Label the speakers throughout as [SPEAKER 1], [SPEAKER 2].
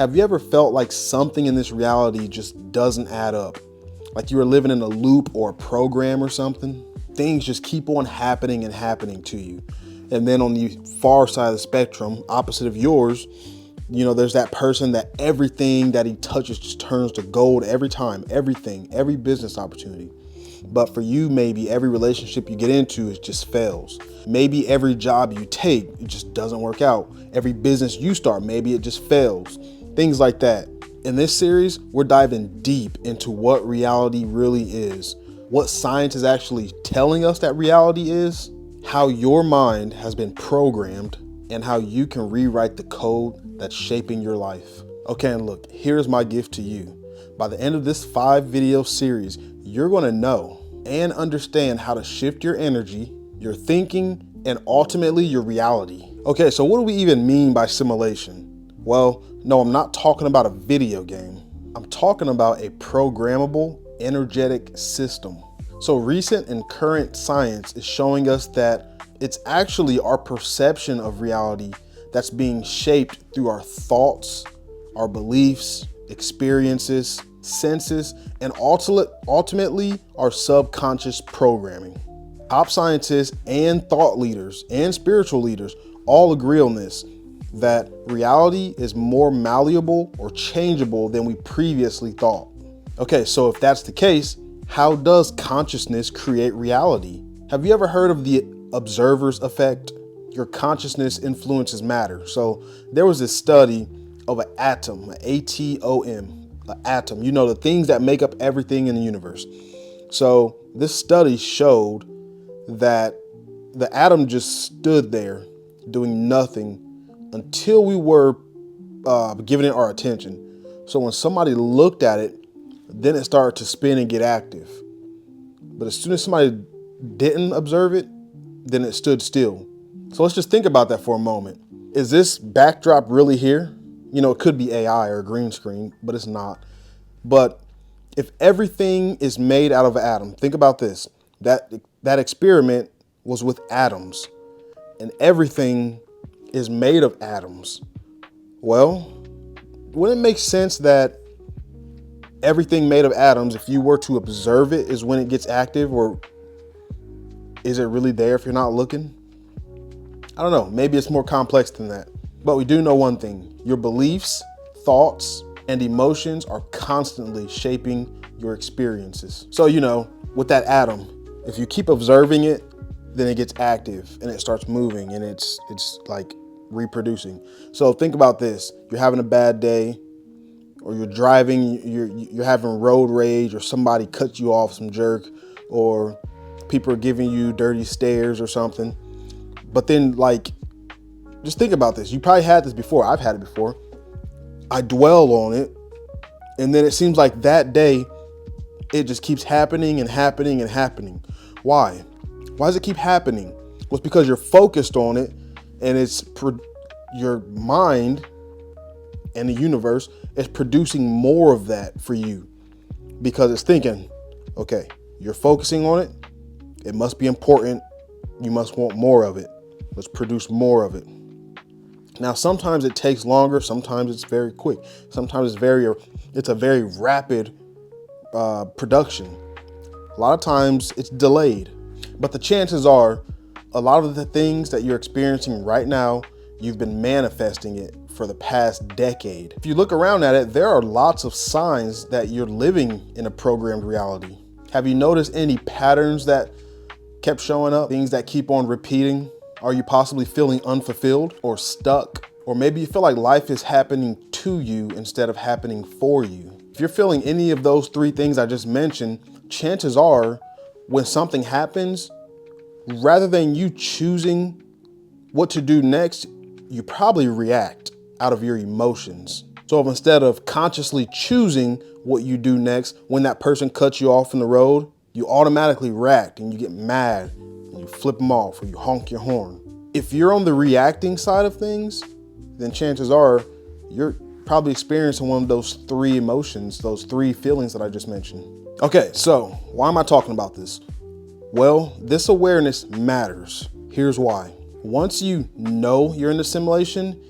[SPEAKER 1] Have you ever felt like something in this reality just doesn't add up? Like you were living in a loop or a program or something? Things just keep on happening and happening to you. And then on the far side of the spectrum, opposite of yours, there's that person that everything that he touches just turns to gold every time, everything, every business opportunity. But for you, maybe every relationship you get into, it just fails. Maybe every job you take, it just doesn't work out. Every business you start, maybe it just fails. Things like that. In this series, we're diving deep into what reality really is, what science is actually telling us that reality is, how your mind has been programmed, and how you can rewrite the code that's shaping your life. Okay, and look, here's my gift to you. By the end of this 5-video series, you're going to know and understand how to shift your energy, your thinking, and ultimately your reality. Okay, so what do we even mean by simulation? Well, no, I'm not talking about a video game. I'm talking about a programmable, energetic system. So recent and current science is showing us that it's actually our perception of reality that's being shaped through our thoughts, our beliefs, experiences, senses, and ultimately our subconscious programming. Top scientists and thought leaders and spiritual leaders all agree on this, that reality is more malleable or changeable than we previously thought. Okay, so if that's the case, how does consciousness create reality? Have you ever heard of the observer's effect? Your consciousness influences matter. So there was this study of an atom, an atom, an atom, the things that make up everything in the universe. So this study showed that the atom just stood there doing nothing until we were giving it our attention. So when somebody looked at it, then it started to spin and get active. But as soon as somebody didn't observe it, then it stood still. So let's just think about that for a moment. Is this backdrop really here? It could be AI or a green screen, but it's not. But if everything is made out of an atom, think about this. That experiment was with atoms, and everything is made of atoms. Well, wouldn't it make sense that everything made of atoms, if you were to observe it, is when it gets active? Or is it really there if you're not looking? I don't know. Maybe it's more complex than that. But we do know one thing. Your beliefs, thoughts, and emotions are constantly shaping your experiences. So, with that atom, if you keep observing it, then it gets active and it starts moving and it's like reproducing. So think about this. You're having a bad day, or you're driving, you're having road rage, or somebody cuts you off, some jerk, or people are giving you dirty stares or something. But then just think about this. You probably had this before. I've had it before. I dwell on it, and then it seems like that day, it just keeps happening and happening and happening. Why? Why does it keep happening? Well, it's because you're focused on it, and your mind and the universe is producing more of that for you, because it's thinking, okay, you're focusing on it. It must be important. You must want more of it. Let's produce more of it. Now, sometimes it takes longer. Sometimes it's very quick. Sometimes it's a very rapid production. A lot of times it's delayed, but the chances are a lot of the things that you're experiencing right now, you've been manifesting it for the past decade. If you look around at it, there are lots of signs that you're living in a programmed reality. Have you noticed any patterns that kept showing up, things that keep on repeating? Are you possibly feeling unfulfilled or stuck? Or maybe you feel like life is happening to you instead of happening for you. If you're feeling any of those 3 things I just mentioned, chances are when something happens, rather than you choosing what to do next, you probably react out of your emotions. So if instead of consciously choosing what you do next, when that person cuts you off in the road, you automatically react and you get mad and you flip them off or you honk your horn. If you're on the reacting side of things, then chances are you're probably experiencing one of those 3 emotions, those 3 feelings that I just mentioned. Okay, so why am I talking about this? Well, this awareness matters. Here's why. Once you know you're in a simulation,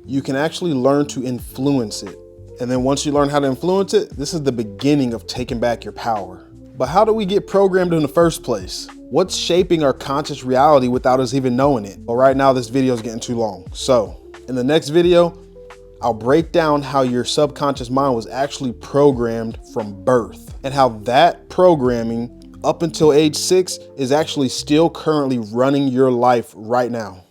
[SPEAKER 1] you can actually learn to influence it. And then once you learn how to influence it, this is the beginning of taking back your power. But how do we get programmed in the first place? What's shaping our conscious reality without us even knowing it? Well, right now this video is getting too long. So in the next video, I'll break down how your subconscious mind was actually programmed from birth and how that programming up until age 6 is actually still currently running your life right now.